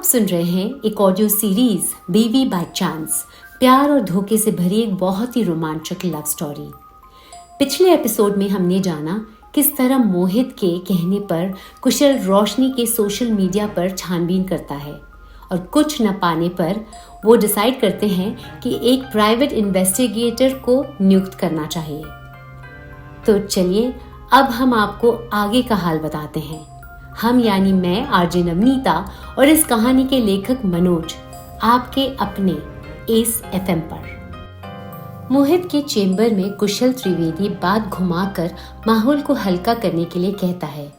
सुन रहे हैं एक audio series baby by chance, प्यार और धोखे से भरी एक बहुत ही रोमांचक लव स्टोरी। पिछले एपिसोड में हमने जाना किस तरह मोहित के कहने पर कुशल रोशनी के सोशल मीडिया पर छानबीन करता है और कुछ न पाने पर वो डिसाइड करते हैं कि एक प्राइवेट इन्वेस्टिगेटर को नियुक्त करना चाहिए। तो चलिए अब हम आपको आगे का हाल बताते हैं। हम यानी मैं आरजे नवनीता और इस कहानी के लेखक मनोज आपके अपने एस एफएम पर। मोहित के चेंबर में कुशल त्रिवेदी बात घुमाकर माहौल को हल्का करने के लिए कहता है,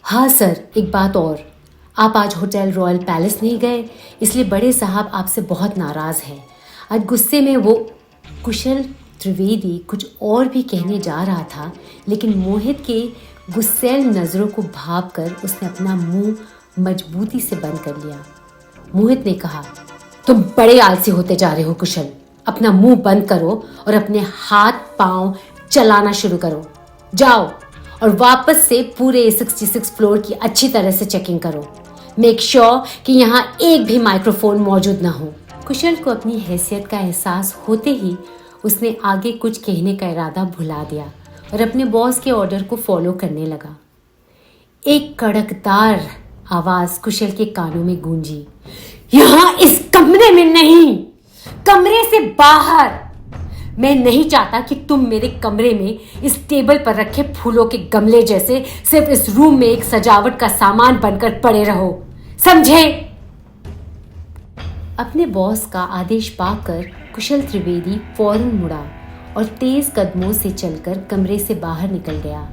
हाँ सर, एक बात और, आप आज होटल रॉयल पैलेस नहीं गए, इसलिए बड़े साहब आपसे बहुत नाराज हैं। आज गुस्से में वो कुशल त्रिवेदी कुछ और भी कहने जा रहा था, लेकिन मोहित के गुस्सैल नजरों को भांपकर उसने अपना मुंह मजबूती से बंद कर लिया। मोहित ने कहा, तुम बड़े आलसी होते जा रहे हो कुशल, अपना मुंह बंद करो और अपने हाथ पांव चलाना शुरू करो। जाओ और वापस से पूरे 66 फ्लोर की अच्छी तरह से चेकिंग करो। मेक श्योर कि यहाँ एक भी माइक्रोफोन मौजूद ना हो। कुशल को अपनी हैसियत का एहसास होते ही उसने आगे कुछ कहने का इरादा भुला दिया और अपने बॉस के ऑर्डर को फॉलो करने लगा। एक कड़कदार आवाज कुशल के कानों में गूंजी, यहाँ इस कमरे में नहीं, कमरे से बाहर। मैं नहीं चाहता कि तुम मेरे कमरे में इस टेबल पर रखे फूलों के गमले जैसे सिर्फ इस रूम में एक सजावट का सामान बनकर पड़े रहो, समझे? अपने बॉस का आदेश पाकर कुशल त्रिवेदी फौरन मुड़ा और तेज कदमों से चलकर कमरे से बाहर निकल गया।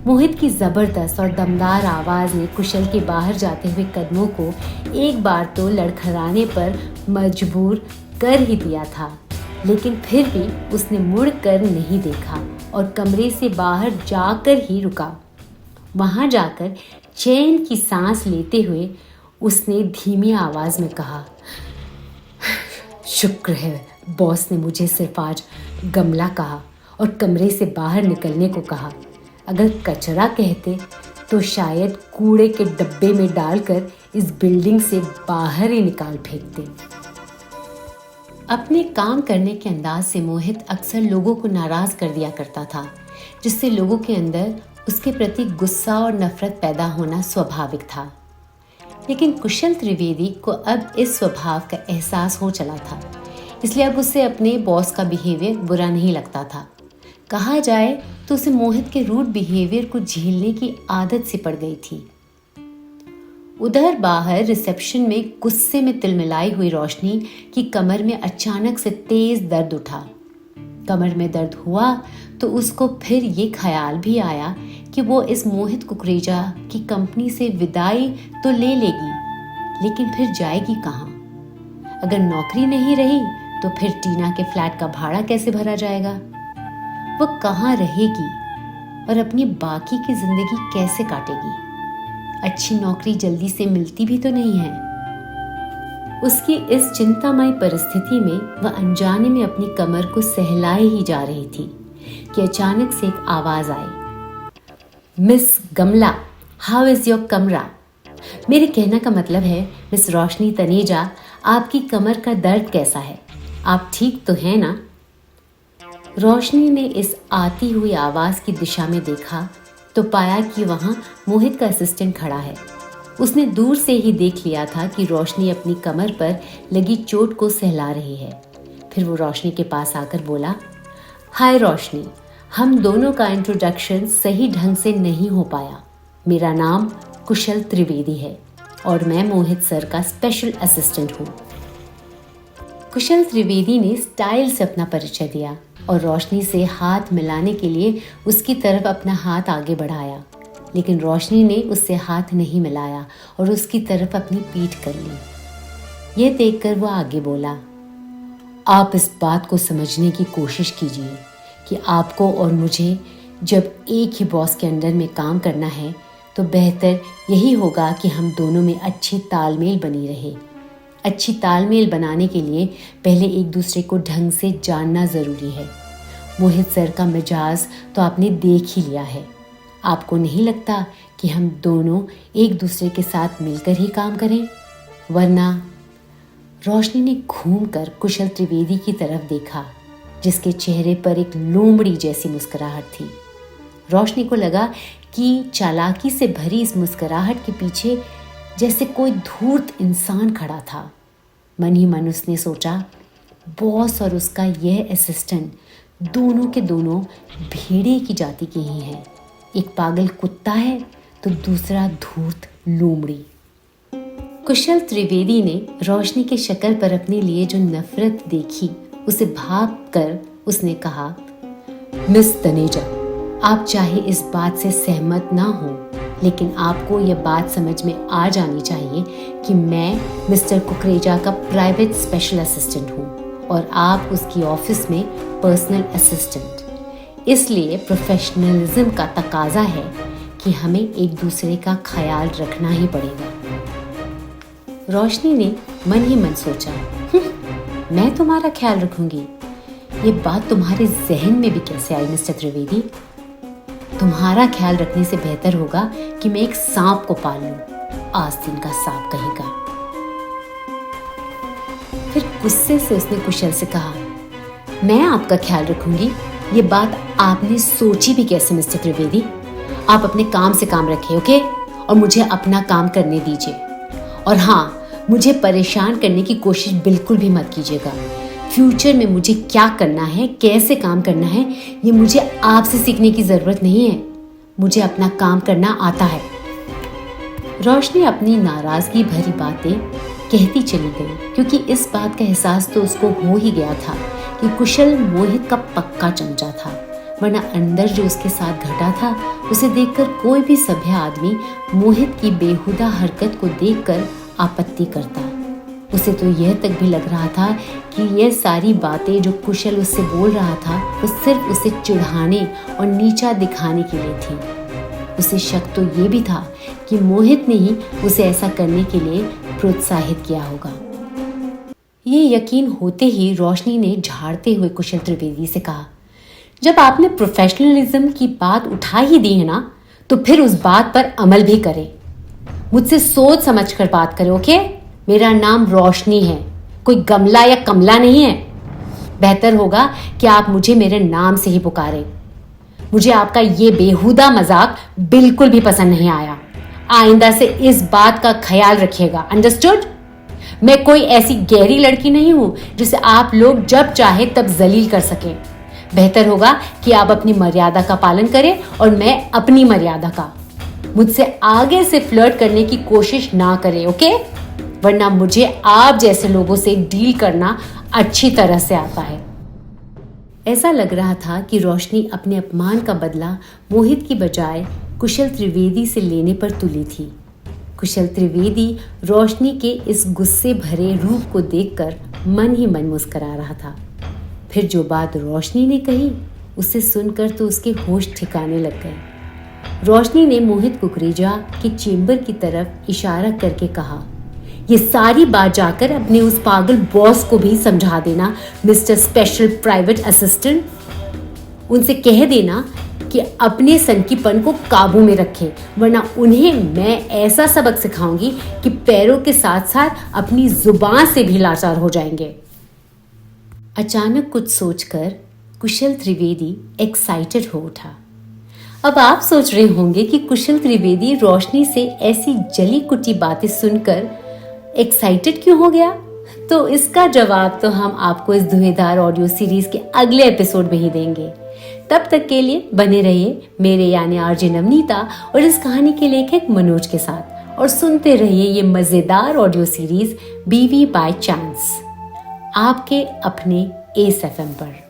मोहित की जबरदस्त और दमदार आवाज ने कुशल के बाहर जाते हुए कदमों को एक बार तो लड़खड़ाने पर मजबूर कर ही दिया था, लेकिन फिर भी उसने मुड़ कर नहीं देखा और कमरे से बाहर जाकर ही रुका। वहां जाकर चैन की सांस लेते हुए उसने धीमी आवाज में कहा, शुक्र है बॉस ने मुझे सिर्फ आज गमला कहा और कमरे से बाहर निकलने को कहा। अगर कचरा कहते तो शायद कूड़े के डब्बे में डालकर इस बिल्डिंग से बाहर ही निकाल फेंकते। अपने काम करने के अंदाज से मोहित अक्सर लोगों को नाराज कर दिया करता था, जिससे लोगों के अंदर उसके प्रति गुस्सा और नफरत पैदा होना स्वाभाविक था। लेकिन कुशल त्रिवेदी को अब इस स्वभाव का एहसास हो चला था, इसलिए अब उसे अपने बॉस का बिहेवियर बुरा नहीं लगता था। कहा जाए तो उसे मोहित के रूड बिहेवियर को झेलने की आदत सी पड़ गई थी। उधर बाहर रिसेप्शन में गुस्से में तिलमिलाई हुई रोशनी की कमर में अचानक से तेज दर्द उठा। कमर में दर्द हुआ तो उसको फिर ये ख्याल भी आया कि वो इस मोहित कुकरेजा की कंपनी से विदाई तो ले लेगी, लेकिन फिर जाएगी कहाँ? अगर नौकरी नहीं रही तो फिर टीना के फ्लैट का भाड़ा कैसे भरा जाएगा? वो कहाँ रहेगी और अपनी बाकी की जिंदगी कैसे काटेगी? अच्छी नौकरी जल्दी से मिलती भी तो नहीं है। उसकी इस चिंतामय परिस्थिति में वह अनजाने में अपनी कमर को सहलाए ही जा रही थी कि अचानक से एक आवाज आई, मिस गमला, हाउ इज योर कमरा? मेरे कहने का मतलब है मिस रोशनी तनेजा, आपकी कमर का दर्द कैसा है? आप ठीक तो हैं ना? रोशनी ने इस आती हुई आवाज की दिशा में देखा तो पाया कि वहां मोहित का असिस्टेंट खड़ा है। उसने दूर से ही देख लिया था कि रोशनी अपनी कमर पर लगी चोट को सहला रही है। फिर वो रोशनी के पास आकर बोला, हाय रोशनी, हम दोनों का इंट्रोडक्शन सही ढंग से नहीं हो पाया। मेरा नाम कुशल त्रिवेदी है और मैं मोहित सर का स्पेशल असिस्टेंट हूँ। कुशल त्रिवेदी ने स्टाइल से अपना परिचय दिया और रोशनी से हाथ मिलाने के लिए उसकी तरफ अपना हाथ आगे बढ़ाया, लेकिन रोशनी ने उससे हाथ नहीं मिलाया और उसकी तरफ अपनी पीठ कर ली। यह देखकर वो आगे बोला, आप इस बात को समझने की कोशिश कीजिए कि आपको और मुझे जब एक ही बॉस के अंडर में काम करना है तो बेहतर यही होगा कि हम दोनों में अच्छी तालमेल बनी रहे। अच्छी तालमेल बनाने के लिए पहले एक दूसरे को ढंग से जानना ज़रूरी है। मोहित सर का मिजाज तो आपने देख ही लिया है। आपको नहीं लगता कि हम दोनों एक दूसरे के साथ मिलकर ही काम करें? वरना रोशनी ने घूमकर कुशल त्रिवेदी की तरफ देखा, जिसके चेहरे पर एक लोमड़ी जैसी मुस्कुराहट थी। रोशनी को लगा कि चालाकी से भरी इस मुस्कुराहट के पीछे जैसे कोई धूर्त इंसान खड़ा था। मन ही मन उसने सोचा, बॉस और उसका यह असिस्टेंट दोनों के दोनों भेड़िए की जाति के ही हैं। एक पागल कुत्ता है तो दूसरा धूर्त लोमड़ी। कुशल त्रिवेदी ने रोशनी के शक्ल पर अपने लिए जो नफरत देखी उसे भाप कर उसने कहा, मिस तनेजा, आप चाहे इस बात से सहमत ना हो, लेकिन आपको यह बात समझ में आ जानी चाहिए कि मैं मिस्टर कुकरेजा का प्राइवेट स्पेशल असिस्टेंट हूँ और आप उसकी ऑफिस में पर्सनल असिस्टेंट। इसलिए प्रोफेशनलिज्म का तकाजा है कि हमें एक दूसरे का ख्याल रखना ही पड़ेगा। रोशनी ने मन ही मन सोचा, मैं तुम्हारा ख्याल रखूंगी? ये बात तुम्हारे जहन में भी कैसे आई मिस्टर त्रिवेदी? तुम्हारा ख्याल रखने से बेहतर होगा कि मैं एक सांप को पाल लूं, आस्तीन का सांप कहेगा। फिर गुस्से से उसने कुशल से कहा, मैं आपका ख्याल रखूंगी? ये बात आपने सोची भी कैसे मिस्टर त्रिवेदी? आप अपने काम से काम रखें, ओके? और मुझे अपना काम करने दीजिए। और हाँ, मुझे परेशान करने की कोशिश बिल्कुल भी मत कीजिएगा। फ्यूचर में मुझे क्या करना है, कैसे काम करना है, ये मुझे आपसे सीखने की जरूरत नहीं है। मुझे अपना काम करना आता है। रोशनी अपनी नाराजगी भरी बातें कहती चली गई, क्योंकि इस बात का एहसास तो उसको हो ही गया था कि कुशल मोहित का पक्का चमचा था, वरना अंदर जो उसके साथ घटा था उसे देखकर कोई भी सभ्य आदमी मोहित की बेहुदा हरकत को देखकर आपत्ति करता। उसे तो यह तक भी लग रहा था कि यह सारी बातें जो कुशल उससे बोल रहा था वो सिर्फ उसे चिढ़ाने और नीचा दिखाने के लिए थी। उसे शक तो ये भी था कि मोहित ने ही उसे ऐसा करने के लिए प्रोत्साहित किया होगा। ये यकीन होते ही रोशनी ने झाड़ते हुए कुशल त्रिवेदी से कहा, जब आपने प्रोफेशनलिज्म की बात उठा ही दी है ना, तो फिर उस बात पर अमल भी करें। मुझसे सोच समझ कर बात करें, ओके? मेरा नाम रोशनी है, कोई गमला या कमला नहीं है। बेहतर होगा कि आप मुझे मेरे नाम से ही पुकारें। मुझे आपका ये बेहुदा मजाक बिल्कुल भी पसंद नहीं आया। आइंदा से इस बात का ख्याल रखिएगा, अंडरस्टूड? मैं कोई ऐसी गहरी लड़की नहीं हूं जिसे आप लोग जब चाहे तब जलील कर सकें। बेहतर होगा कि आप अपनी मर्यादा का पालन करें और मैं अपनी मर्यादा का। मुझसे आगे से फ्लर्ट करने की कोशिश ना करें, ओके? वरना मुझे आप जैसे लोगों से डील करना अच्छी तरह से आता है। ऐसा लग रहा था कि रोशनी अपने अपमान का बदला मोहित की बजाय कुशल त्रिवेदी से लेने पर तुली थी। कुशल त्रिवेदी रोशनी के इस गुस्से भरे रूप को देखकर मन ही मन मुस्कुरा रहा था। फिर जो बात रोशनी ने कही उसे सुनकर तो उसके होश ठिकाने लग गए। रोशनी ने मोहित कुकरेजा के चेंबर की तरफ इशारा करके कहा, ये सारी बात जाकर अपने उस पागल बॉस को भी समझा देना मिस्टर स्पेशल प्राइवेट असिस्टेंट। उनसे कह देना कि अपने सनकीपन को काबू में रखें, वरना उन्हें मैं ऐसा सबक सिखाऊंगी कि पैरों के साथ साथ अपनी जुबान से भी लाचार हो जाएंगे। अचानक कुछ सोचकर कुशल त्रिवेदी एक्साइटेड हो उठा। अब आप सोच रहे होंगे कि कुशल त्रिवेदी रोशनी से ऐसी जली कुटी बातें सुनकर एक्साइटेड क्यों हो गया? तो इसका जवाब तो हम आपको इस धुएंधार ऑडियो सीरीज के अगले एपिसोड में ही देंगे। तब तक के लिए बने रहिए मेरे यानी आरजे नवनीता और इस कहानी के लेखक मनोज के साथ, और सुनते रहिए ये मजेदार ऑडियो सीरीज बीवी बाय चांस आपके अपने एस एफएम पर।